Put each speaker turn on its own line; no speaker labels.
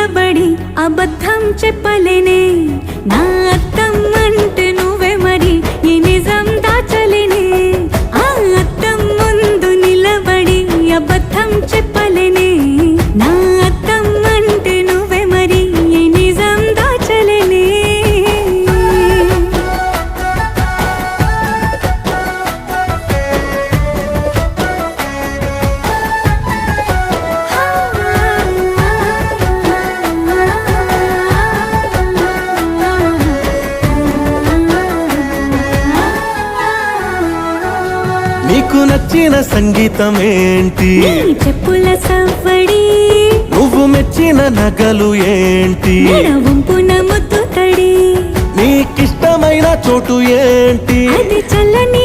నిలబడి అబద్ధం చెప్పలేనే నా అద్దం అంటే నువ్వే మరి ఈ నిజం దాచలేనే ఆ అద్దం ముందు నిలబడి అబద్ధం చెప్పలేనే నా అద్దం అంటే నువ్వే మరి ఈ నిజం దాచలేనే
నీకు నచ్చిన సంగీతం ఏంటి
నీ చెప్పుల సవ్వడి
నువ్వు మెచ్చిన నగలు ఏంటి
వంపున ముద్దు తడి
నీకిష్టమైన చోటు ఏంటి
అది చల్లని